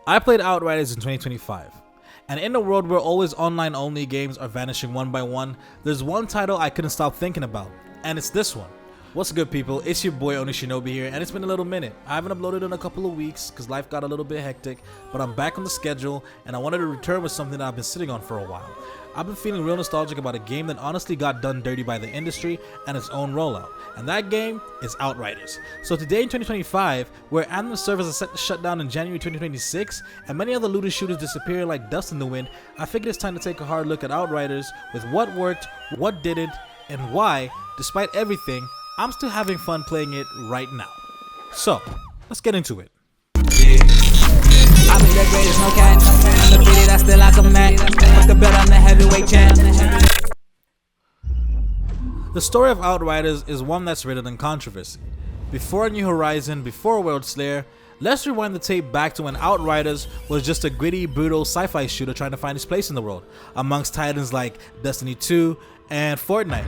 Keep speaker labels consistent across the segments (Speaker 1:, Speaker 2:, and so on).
Speaker 1: I played Outriders in 2025, and in a world where always online only games are vanishing one by one, there's one title I couldn't stop thinking about, and it's this one. What's good, people? It's your boy Onishinobi here, and it's been a little minute. I haven't uploaded in a couple of weeks because life got a little bit hectic, but I'm back on the schedule, and I wanted to return with something that I've been sitting on for a while. I've been feeling real nostalgic about a game that honestly got done dirty by the industry and its own rollout, and that game is Outriders. So today in 2025, where Anthem servers are set to shut down in January 2026, and many other looter shooters disappear like dust in the wind, I figured it's time to take a hard look at Outriders with what worked, what didn't, and why, despite everything, I'm still having fun playing it right now. So, let's get into it.
Speaker 2: I be the greatest, no cat. Undefeated, I still like a Mac. Fuck a bet on the heavyweight champ.
Speaker 1: The story of Outriders is one that's written in controversy. Before New Horizon, before World Slayer, let's rewind the tape back to when Outriders was just a gritty, brutal sci-fi shooter trying to find his place in the world, amongst titans like Destiny 2 and Fortnite.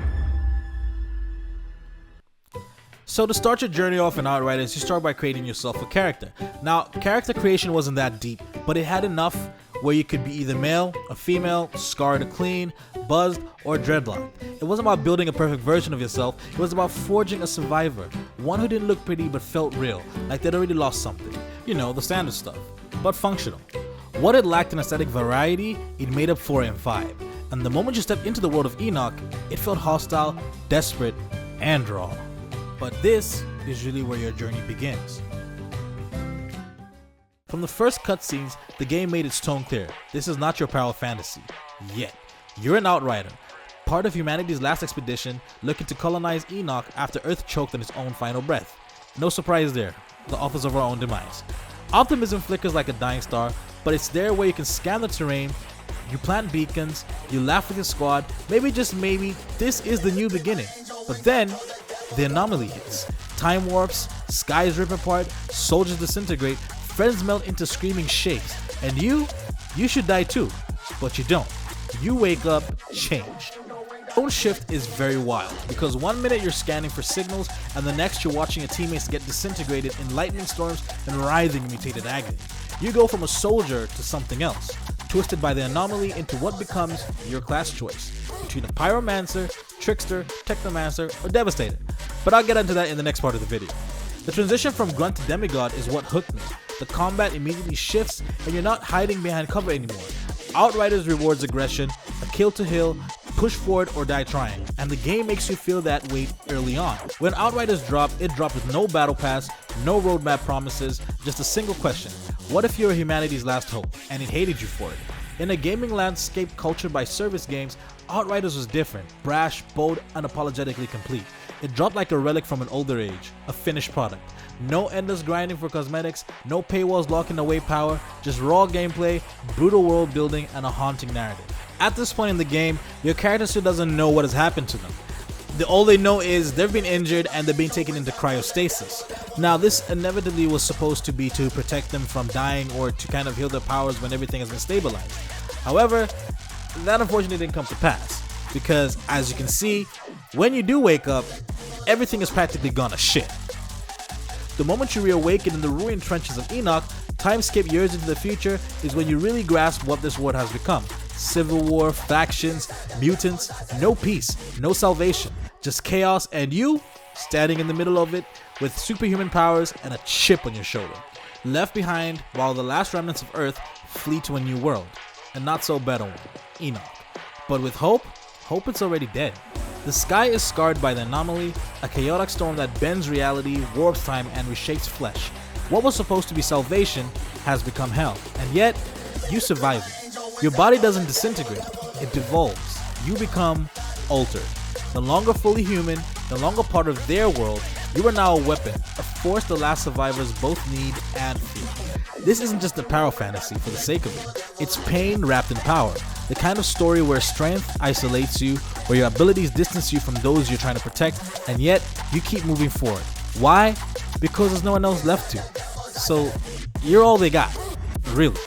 Speaker 1: So to start your journey off in Outriders, you start by creating yourself a character. Now, character creation wasn't that deep, but it had enough where you could be either male or female, scarred or clean, buzzed or dreadlocked. It wasn't about building a perfect version of yourself, it was about forging a survivor, one who didn't look pretty but felt real, like they'd already lost something. You know, the standard stuff, but functional. What it lacked in aesthetic variety, it made up for in vibe. And the moment you stepped into the world of Enoch, it felt hostile, desperate, and raw. But this is really where your journey begins. From the first cutscenes, the game made its tone clear. This is not your power fantasy. Yet. You're an outrider, part of humanity's last expedition, looking to colonize Enoch after Earth choked on its own final breath. No surprise there, the authors of our own demise. Optimism flickers like a dying star, but it's there where you can scan the terrain, you plant beacons, you laugh with your squad, maybe just maybe, this is the new beginning. But then, the anomaly hits. Time warps, skies rip apart, soldiers disintegrate, friends melt into screaming shapes, and you should die too, but you don't. You wake up changed. Tone shift is very wild, because one minute you're scanning for signals, and the next you're watching your teammates get disintegrated in lightning storms and writhing mutated agony. You go from a soldier to something else, twisted by the anomaly into what becomes your class choice, between a pyromancer, trickster, technomancer, or devastator. But I'll get into that in the next part of the video. The transition from grunt to demigod is what hooked me. The combat immediately shifts and you're not hiding behind cover anymore. Outriders rewards aggression, a kill to heal, push forward or die trying, and the game makes you feel that weight early on. When Outriders dropped, it dropped with no battle pass, no roadmap promises, just a single question. What if you're humanity's last hope, and it hated you for it? In a gaming landscape cultured by service games, Outriders was different, brash, bold, unapologetically complete. It dropped like a relic from an older age, a finished product. No endless grinding for cosmetics, no paywalls locking away power, just raw gameplay, brutal world building, and a haunting narrative. At this point in the game, your character still doesn't know what has happened to them. All they know is they've been injured and they're being taken into cryostasis. Now, this inevitably was supposed to be to protect them from dying or to kind of heal their powers when everything has been stabilized. However, that unfortunately didn't come to pass, because as you can see, when you do wake up, everything is practically gone to shit. The moment you reawaken in the ruined trenches of Enoch, time skip years into the future, is when you really grasp what this world has become. Civil war, factions, mutants, no peace, no salvation, just chaos, and you standing in the middle of it with superhuman powers and a chip on your shoulder. Left behind while the last remnants of Earth flee to a new world, and not so better one, Enoch. But with hope it's already dead. The sky is scarred by the anomaly, a chaotic storm that bends reality, warps time, and reshapes flesh. What was supposed to be salvation has become hell, and yet, you survive it. Your body doesn't disintegrate, it devolves. You become altered. No longer fully human, no longer part of their world, you are now a weapon, a force the last survivors both need and fear. This isn't just a power fantasy for the sake of it. It's pain wrapped in power. The kind of story where strength isolates you, where your abilities distance you from those you're trying to protect, and yet you keep moving forward. Why? Because there's no one else left to. So, you're all they got. Really.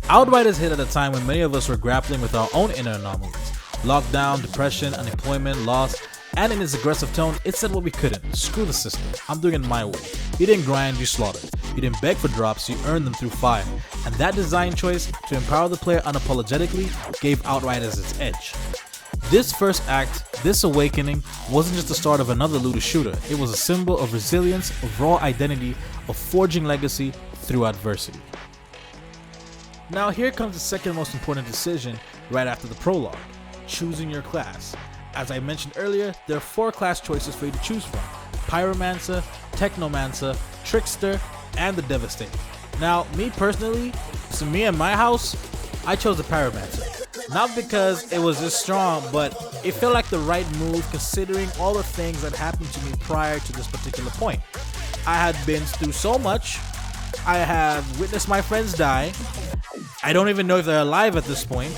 Speaker 1: Outriders hit at a time when many of us were grappling with our own inner anomalies. Lockdown, depression, unemployment, loss, And in its aggressive tone, it said what we couldn't. Screw the system. I'm doing it my way. You didn't grind, you slaughtered. You didn't beg for drops, you earned them through fire. And that design choice to empower the player unapologetically gave Outriders its edge. This first act, this awakening, wasn't just the start of another looter shooter. It was a symbol of resilience, of raw identity, of forging legacy through adversity. Now here comes the second most important decision right after the prologue, choosing your class. As I mentioned earlier, there are 4 class choices for you to choose from: Pyromancer, Technomancer, Trickster, and the Devastator. Now, me personally, so me and my house, I chose the Pyromancer. Not because it was just strong, but it felt like the right move considering all the things that happened to me prior to this particular point. I had been through so much, I have witnessed my friends die, I don't even know if they're alive at this point,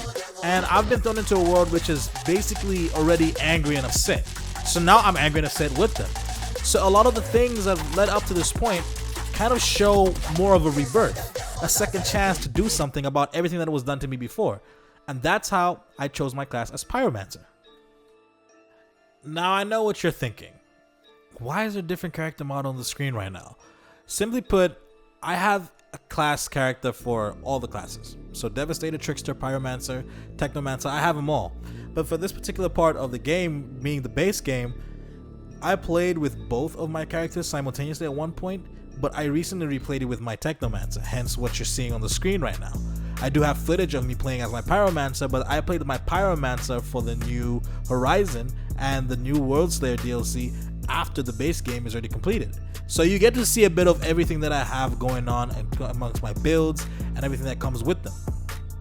Speaker 1: and I've been thrown into a world which is basically already angry and upset. So now I'm angry and upset with them. So a lot of the things that led up to this point kind of show more of a rebirth, a second chance to do something about everything that was done to me before. And that's how I chose my class as Pyromancer. Now I know what you're thinking. Why is there a different character model on the screen right now? Simply put, I have a class character for all the classes. So Devastator, Trickster, Pyromancer, Technomancer, I have them all. But for this particular part of the game, being the base game, I played with both of my characters simultaneously at one point, but I recently replayed it with my Technomancer, hence what you're seeing on the screen right now. I do have footage of me playing as my Pyromancer, but I played my Pyromancer for the new Horizon and the new World Slayer DLC after the base game is already completed. So you get to see a bit of everything that I have going on amongst my builds and everything that comes with them.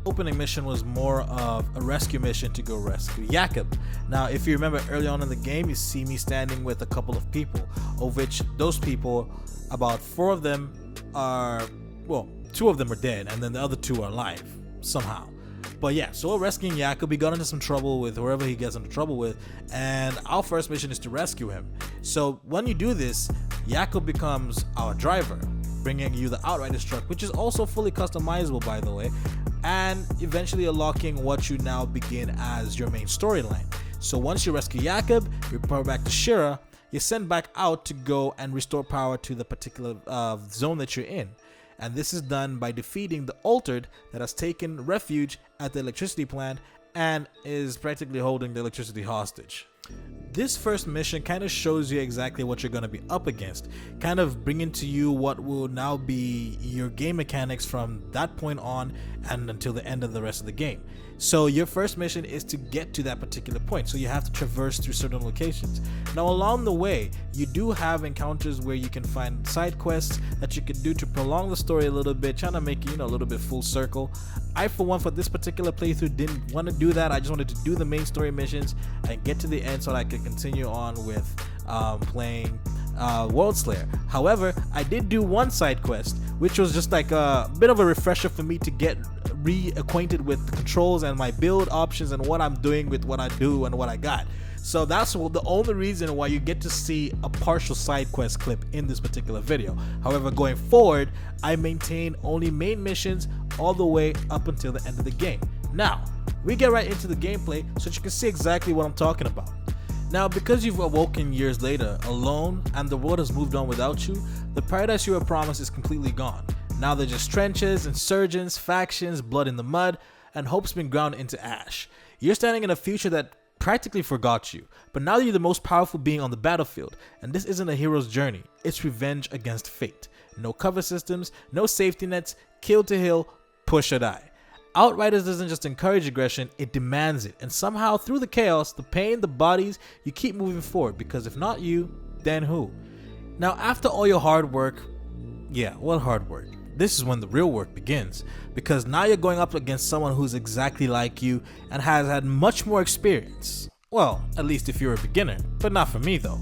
Speaker 1: Opening mission was more of a rescue mission to go rescue Jakob. Now, if you remember early on in the game, you see me standing with a couple of people, of which those people, about 4 of them are, well, 2 of them are dead, and then the other 2 are alive somehow. But yeah, so we're rescuing Jakob. He got into some trouble with whoever he gets into trouble with, and our first mission is to rescue him. So when you do this, Jakob becomes our driver, bringing you the Outriders truck, which is also fully customizable, by the way, and eventually unlocking what you now begin as your main storyline. So once you rescue Jakob, you report back to Shira, you're sent back out to go and restore power to the particular zone that you're in. And this is done by defeating the Altered that has taken refuge at the electricity plant and is practically holding the electricity hostage. This first mission kind of shows you exactly what you're going to be up against, kind of bringing to you what will now be your game mechanics from that point on and until the end of the rest of the game. So your first mission is to get to that particular point, so you have to traverse through certain locations. Now along the way, you do have encounters where you can find side quests that you can do to prolong the story a little bit, trying to make you, a little bit full circle. I, for one, for this particular playthrough, didn't want to do that. I just wanted to do the main story missions and get to the end so that I could continue on with playing World Slayer. However, I did do one side quest, which was just like a bit of a refresher for me to get reacquainted with the controls and my build options and what I'm doing with what I do and what I got. So that's the only reason why you get to see a partial side quest clip in this particular video. However, going forward, I maintain only main missions all the way up until the end of the game. Now, we get right into the gameplay so that you can see exactly what I'm talking about. Now, because you've awoken years later, alone, and the world has moved on without you, the paradise you were promised is completely gone. Now they're just trenches, insurgents, factions, blood in the mud, and hope's been ground into ash. You're standing in a future that practically forgot you, but now you're the most powerful being on the battlefield, and this isn't a hero's journey, it's revenge against fate. No cover systems, no safety nets, kill to heal, push or die. Outriders doesn't just encourage aggression, it demands it, and somehow through the chaos, the pain, the bodies, you keep moving forward, because if not you, then who? Now after all your hard work, yeah, what hard work? This is when the real work begins, because now you're going up against someone who's exactly like you and has had much more experience. Well, at least if you're a beginner, but not for me though.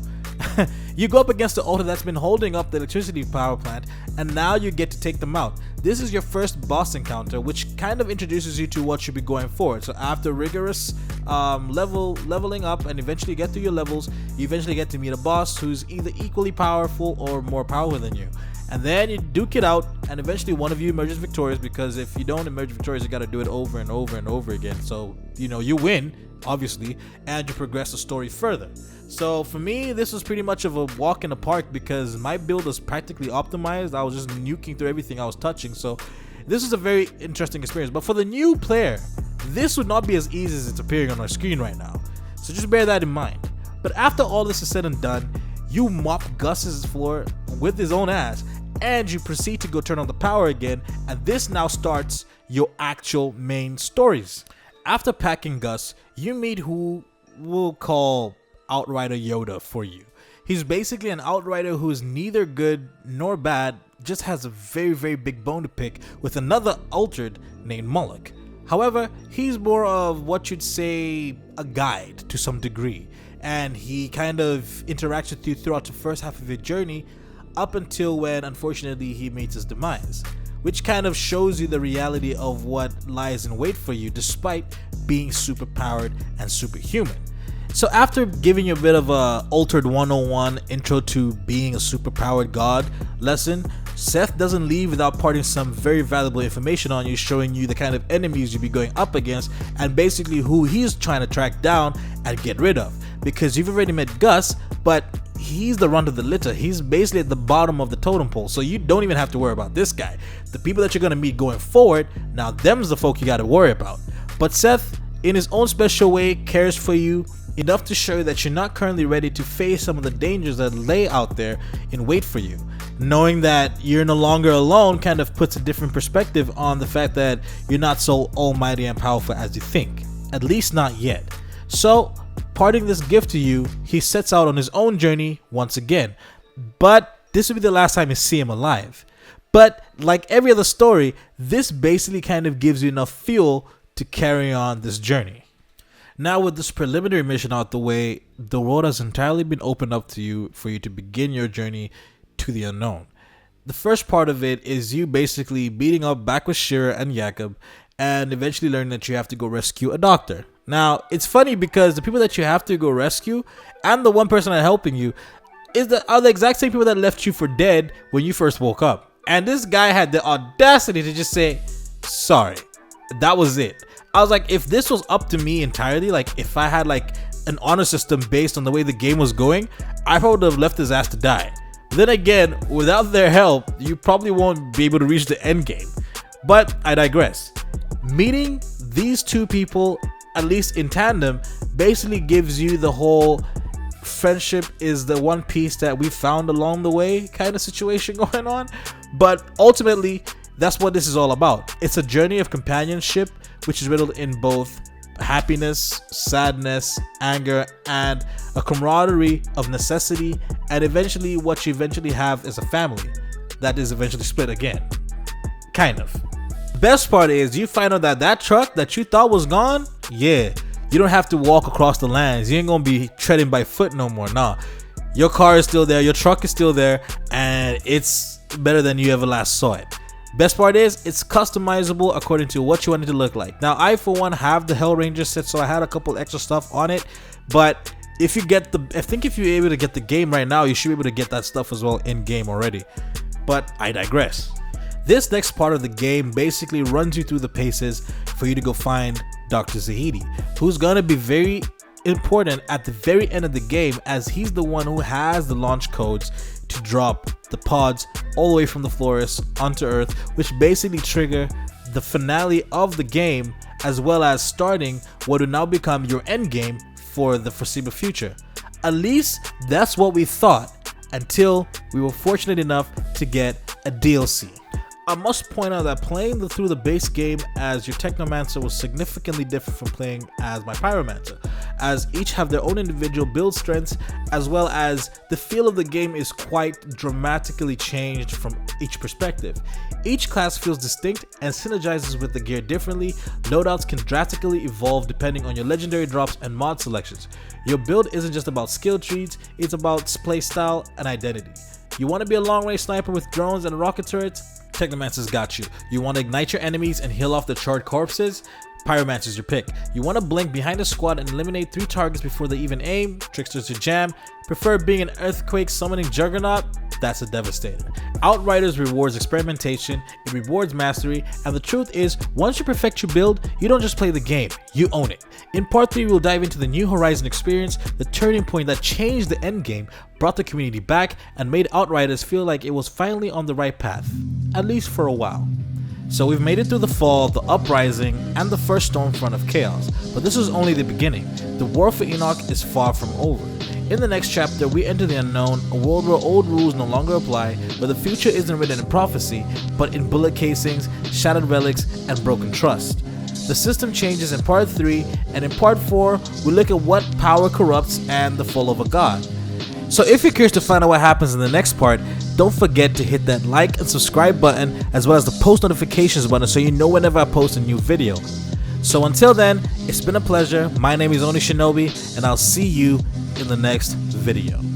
Speaker 1: You go up against the Alter that's been holding up the electricity power plant, and now you get to take them out. this is your first boss encounter, which kind of introduces you to what should be going forward. So after rigorous leveling up and eventually get through your levels, you eventually get to meet a boss who's either equally powerful or more powerful than you. And then you duke it out, and eventually one of you emerges victorious, because if you don't emerge victorious, you got to do it over and over and over again. So, you win, obviously, and you progress the story further. So for me, this was pretty much of a walk in the park, because my build was practically optimized. I was just nuking through everything I was touching. So this is a very interesting experience. But for the new player, this would not be as easy as it's appearing on our screen right now. So just bear that in mind. But after all this is said and done, you mop Gus's floor with his own ass, and you proceed to go turn on the power again, and this now starts your actual main stories. After packing Gus, you meet who we'll call Outrider Yoda for you. He's basically an Outrider who is neither good nor bad, just has a very, very big bone to pick with another Altered named Moloch. However, he's more of what you'd say a guide to some degree, and he kind of interacts with you throughout the first half of your journey, up until when unfortunately he meets his demise, which kind of shows you the reality of what lies in wait for you despite being super powered and superhuman. So after giving you a bit of a Altered 101 intro to being a super powered god lesson, Seth doesn't leave without imparting some very valuable information on you, showing you the kind of enemies you'll be going up against and basically who he's trying to track down and get rid of. Because you've already met Gus, but he's the runt of the litter. He's basically at the bottom of the totem pole, so you don't even have to worry about this guy. The people that you're going to meet going forward, now them's the folk you got to worry about. But Seth, in his own special way, cares for you enough to show you that you're not currently ready to face some of the dangers that lay out there in wait for you. Knowing that you're no longer alone kind of puts a different perspective on the fact that you're not so almighty and powerful as you think, at least not yet. So parting this gift to you, he sets out on his own journey once again, but this will be the last time you see him alive. But like every other story, this basically kind of gives you enough fuel to carry on this journey. Now with this preliminary mission out the way, the world has entirely been opened up to you for you to begin your journey to the unknown. The first part of it is you basically beating up back with Shira and Jakob, and eventually learning that you have to go rescue a doctor. Now, it's funny because the people that you have to go rescue and the one person that's helping you are the exact same people that left you for dead when you first woke up. And this guy had the audacity to just say, sorry, that was it. I was like, if this was up to me entirely, like if I had like an honor system based on the way the game was going, I probably would have left his ass to die. Then again, without their help, you probably won't be able to reach the endgame. But I digress. Meeting these two people, at least in tandem, basically gives you the whole friendship is the one piece that we found along the way kind of situation going on. But ultimately, that's what this is all about. It's a journey of companionship, which is riddled in both happiness, sadness, anger, and a camaraderie of necessity, and eventually what you eventually have is a family that is eventually split again. Kind of. Best part is you find out that that truck that you thought was gone, yeah, you don't have to walk across the lands. You ain't gonna be treading by foot no more. Nah, your car is still there, your truck is still there, and it's better than you ever last saw it. Best part is it's customizable according to what you want it to look like. Now I for one have the Hell Ranger set, so I had a couple extra stuff on it, but if you get I think if you're able to get the game right now, you should be able to get that stuff as well in game already. But I digress. This next part of the game basically runs you through the paces for you to go find Dr. Zahedi, who's gonna be very important at the very end of the game, as he's the one who has the launch codes to drop the pods all the way from the Flores onto Earth, which basically trigger the finale of the game, as well as starting what will now become your end game for the foreseeable future. At least that's what we thought, until we were fortunate enough to get a DLC. I must point out that playing through the base game as your Technomancer was significantly different from playing as my Pyromancer, as each have their own individual build strengths, as well as the feel of the game is quite dramatically changed from each perspective. Each class feels distinct and synergizes with the gear differently. Loadouts can drastically evolve depending on your legendary drops and mod selections. Your build isn't just about skill trees, it's about playstyle and identity. You want to be a long-range sniper with drones and rocket turrets? Technomancer's got you. You want to ignite your enemies and heal off the charred corpses? Pyromancer's your pick. You want to blink behind a squad and eliminate 3 targets before they even aim? Trickster's your jam. Prefer being an earthquake summoning juggernaut? That's a Devastator. Outriders rewards experimentation, it rewards mastery, and the truth is, once you perfect your build, you don't just play the game, you own it. In part 3, we'll dive into the New Horizon experience, the turning point that changed the endgame, brought the community back, and made Outriders feel like it was finally on the right path, at least for a while. So we've made it through the fall, the uprising, and the first Stormfront of Chaos, but this is only the beginning. The war for Enoch is far from over. In the next chapter, we enter the unknown, a world where old rules no longer apply, where the future isn't written in prophecy, but in bullet casings, shattered relics, and broken trust. The system changes in part 3, and in part 4, we look at what power corrupts and the fall of a god. So if you're curious to find out what happens in the next part, don't forget to hit that like and subscribe button, as well as the post notifications button so you know whenever I post a new video. So until then, it's been a pleasure. My name is Oni Shinobi, and I'll see you in the next video.